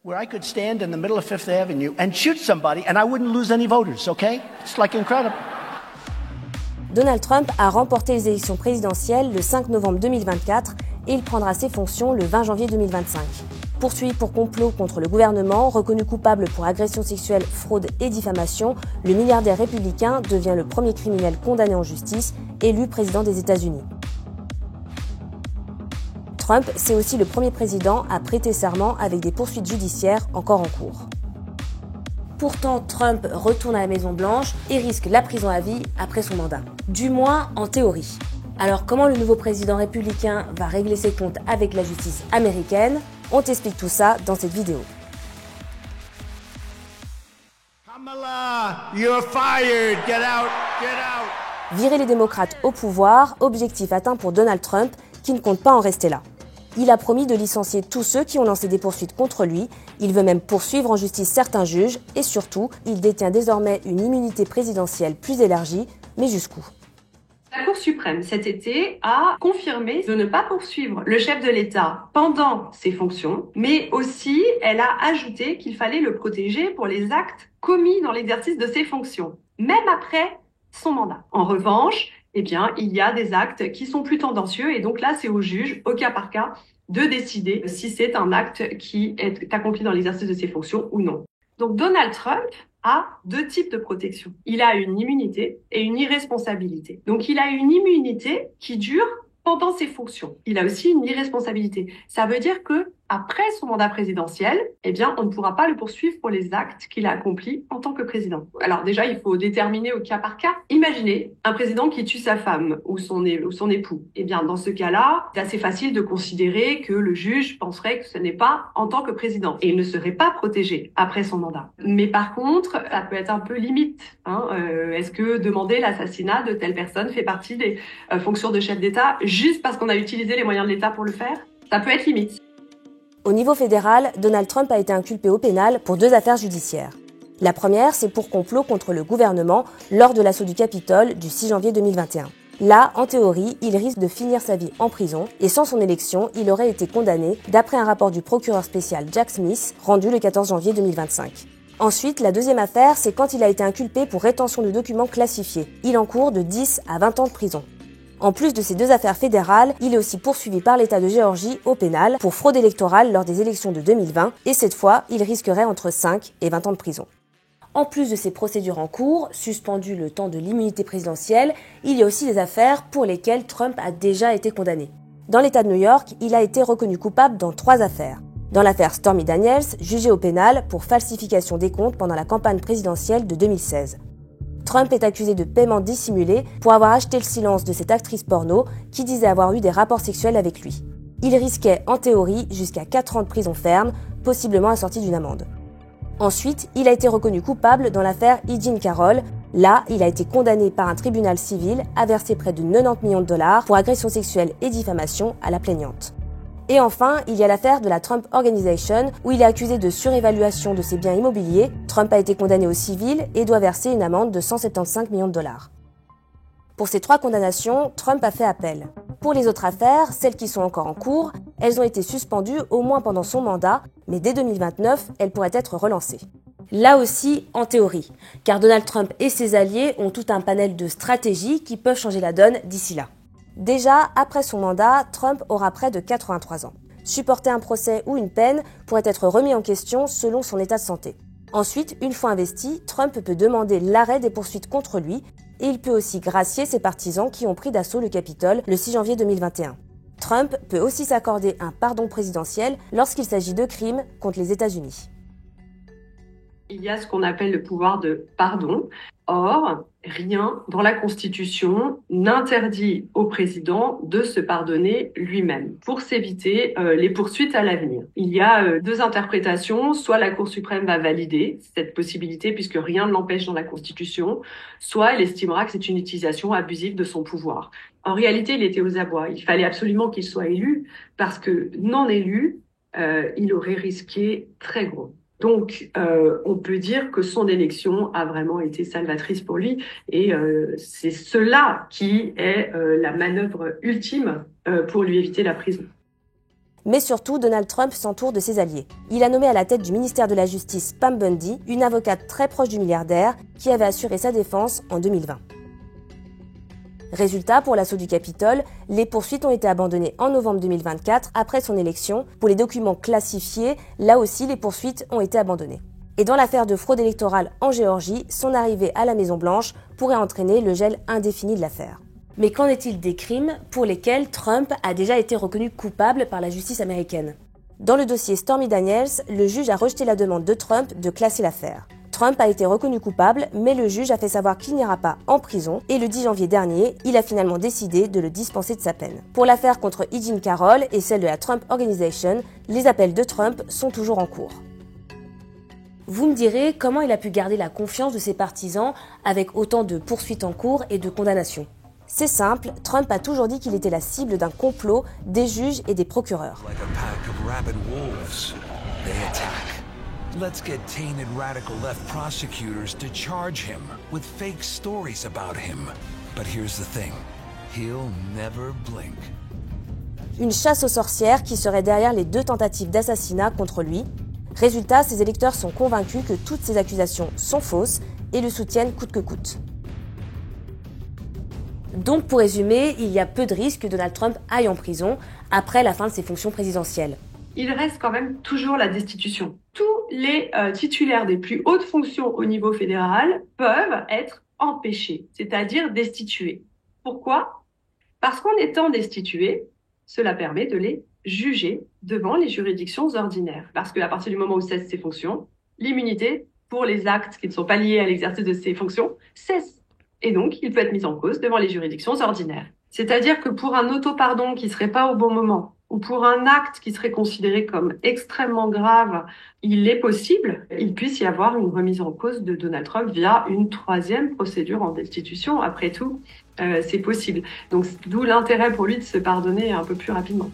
where I could stand in the middle of Fifth Avenue and shoot somebody and I wouldn't lose any voters, okay? It's like incredible. Donald Trump a remporté les élections présidentielles le 5 novembre 2024 et il prendra ses fonctions le 20 janvier 2025. Poursuivi pour complot contre le gouvernement, reconnu coupable pour agression sexuelle, fraude et diffamation, le milliardaire républicain devient le premier criminel condamné en justice, élu président des États-Unis. Trump, c'est aussi le premier président à prêter serment avec des poursuites judiciaires encore en cours. Pourtant, Trump retourne à la Maison-Blanche et risque la prison à vie après son mandat. Du moins en théorie. Alors comment le nouveau président républicain va régler ses comptes avec la justice américaine? On t'explique tout ça dans cette vidéo. Kamala, you're fired. Get out, get out. Virer les démocrates au pouvoir, objectif atteint pour Donald Trump, qui ne compte pas en rester là. Il a promis de licencier tous ceux qui ont lancé des poursuites contre lui. Il veut même poursuivre en justice certains juges et surtout, il détient désormais une immunité présidentielle plus élargie, mais jusqu'où? La Cour suprême, cet été, a confirmé de ne pas poursuivre le chef de l'État pendant ses fonctions, mais aussi, elle a ajouté qu'il fallait le protéger pour les actes commis dans l'exercice de ses fonctions, même après son mandat. En revanche, il y a des actes qui sont plus tendancieux et donc là, c'est au juge, au cas par cas, de décider si c'est un acte qui est accompli dans l'exercice de ses fonctions ou non. Donc Donald Trump a deux types de protection. Il a une immunité et une irresponsabilité. Donc il a une immunité qui dure pendant ses fonctions. Il a aussi une irresponsabilité. Ça veut dire que après son mandat présidentiel, on ne pourra pas le poursuivre pour les actes qu'il a accomplis en tant que président. Alors déjà, il faut déterminer au cas par cas. Imaginez un président qui tue sa femme ou son époux. Dans ce cas-là, c'est assez facile de considérer que le juge penserait que ce n'est pas en tant que président et il ne serait pas protégé après son mandat. Mais par contre, ça peut être un peu limite. Est-ce que demander l'assassinat de telle personne fait partie des fonctions de chef d'État juste parce qu'on a utilisé les moyens de l'État pour le faire? Ça peut être limite. Au niveau fédéral, Donald Trump a été inculpé au pénal pour deux affaires judiciaires. La première, c'est pour complot contre le gouvernement lors de l'assaut du Capitole du 6 janvier 2021. Là, en théorie, il risque de finir sa vie en prison et sans son élection, il aurait été condamné d'après un rapport du procureur spécial Jack Smith rendu le 14 janvier 2025. Ensuite, la deuxième affaire, c'est quand il a été inculpé pour rétention de documents classifiés. Il encourt de 10 à 20 ans de prison. En plus de ces deux affaires fédérales, il est aussi poursuivi par l'État de Géorgie au pénal pour fraude électorale lors des élections de 2020 et cette fois, il risquerait entre 5 et 20 ans de prison. En plus de ces procédures en cours, suspendues le temps de l'immunité présidentielle, il y a aussi des affaires pour lesquelles Trump a déjà été condamné. Dans l'État de New York, il a été reconnu coupable dans 3 affaires. Dans l'affaire Stormy Daniels, jugée au pénal pour falsification des comptes pendant la campagne présidentielle de 2016. Trump est accusé de paiement dissimulé pour avoir acheté le silence de cette actrice porno qui disait avoir eu des rapports sexuels avec lui. Il risquait en théorie jusqu'à 4 ans de prison ferme, possiblement assorti d'une amende. Ensuite, il a été reconnu coupable dans l'affaire E. Jean Carroll. Là, il a été condamné par un tribunal civil à verser près de 90 millions de dollars pour agression sexuelle et diffamation à la plaignante. Et enfin, il y a l'affaire de la Trump Organization, où il est accusé de surévaluation de ses biens immobiliers. Trump a été condamné au civil et doit verser une amende de 175 millions de dollars. Pour ces 3 condamnations, Trump a fait appel. Pour les autres affaires, celles qui sont encore en cours, elles ont été suspendues au moins pendant son mandat, mais dès 2029, elles pourraient être relancées. Là aussi, en théorie, car Donald Trump et ses alliés ont tout un panel de stratégies qui peuvent changer la donne d'ici là. Déjà, après son mandat, Trump aura près de 83 ans. Supporter un procès ou une peine pourrait être remis en question selon son état de santé. Ensuite, une fois investi, Trump peut demander l'arrêt des poursuites contre lui et il peut aussi gracier ses partisans qui ont pris d'assaut le Capitole le 6 janvier 2021. Trump peut aussi s'accorder un pardon présidentiel lorsqu'il s'agit de crimes contre les États-Unis. Il y a ce qu'on appelle le pouvoir de pardon. Or, rien dans la Constitution n'interdit au président de se pardonner lui-même pour s'éviter les poursuites à l'avenir. Il y a 2 interprétations. Soit la Cour suprême va valider cette possibilité puisque rien ne l'empêche dans la Constitution, soit elle estimera que c'est une utilisation abusive de son pouvoir. En réalité, il était aux abois. Il fallait absolument qu'il soit élu parce que non élu, il aurait risqué très gros. Donc, on peut dire que son élection a vraiment été salvatrice pour lui et c'est cela qui est la manœuvre ultime pour lui éviter la prison. Mais surtout, Donald Trump s'entoure de ses alliés. Il a nommé à la tête du ministère de la Justice Pam Bondi, une avocate très proche du milliardaire, qui avait assuré sa défense en 2020. Résultat, pour l'assaut du Capitole, les poursuites ont été abandonnées en novembre 2024 après son élection. Pour les documents classifiés, là aussi les poursuites ont été abandonnées. Et dans l'affaire de fraude électorale en Géorgie, son arrivée à la Maison-Blanche pourrait entraîner le gel indéfini de l'affaire. Mais qu'en est-il des crimes pour lesquels Trump a déjà été reconnu coupable par la justice américaine ? Dans le dossier Stormy Daniels, le juge a rejeté la demande de Trump de classer l'affaire. Trump a été reconnu coupable, mais le juge a fait savoir qu'il n'ira pas en prison et le 10 janvier dernier, il a finalement décidé de le dispenser de sa peine. Pour l'affaire contre E. Jean Carroll et celle de la Trump Organization, les appels de Trump sont toujours en cours. Vous me direz comment il a pu garder la confiance de ses partisans avec autant de poursuites en cours et de condamnations. C'est simple, Trump a toujours dit qu'il était la cible d'un complot des juges et des procureurs. Let's get tainted radical left prosecutors to charge him with fake stories about him. But here's the thing, he'll never blink. Une chasse aux sorcières qui serait derrière les 2 tentatives d'assassinat contre lui. Résultat, ses électeurs sont convaincus que toutes ces accusations sont fausses et le soutiennent coûte que coûte. Donc pour résumer, il y a peu de risques que Donald Trump aille en prison après la fin de ses fonctions présidentielles. Il reste quand même toujours la destitution. Tous les titulaires des plus hautes fonctions au niveau fédéral peuvent être empêchés, c'est-à-dire destitués. Pourquoi ? Parce qu'en étant destitués, cela permet de les juger devant les juridictions ordinaires. Parce qu'à partir du moment où cessent ses fonctions, l'immunité pour les actes qui ne sont pas liés à l'exercice de ses fonctions cesse. Et donc, il peut être mis en cause devant les juridictions ordinaires. C'est-à-dire que pour un auto-pardon qui serait pas au bon moment, ou pour un acte qui serait considéré comme extrêmement grave, il est possible qu'il puisse y avoir une remise en cause de Donald Trump via une 3e procédure en destitution. Après tout, c'est possible. Donc, d'où l'intérêt pour lui de se pardonner un peu plus rapidement.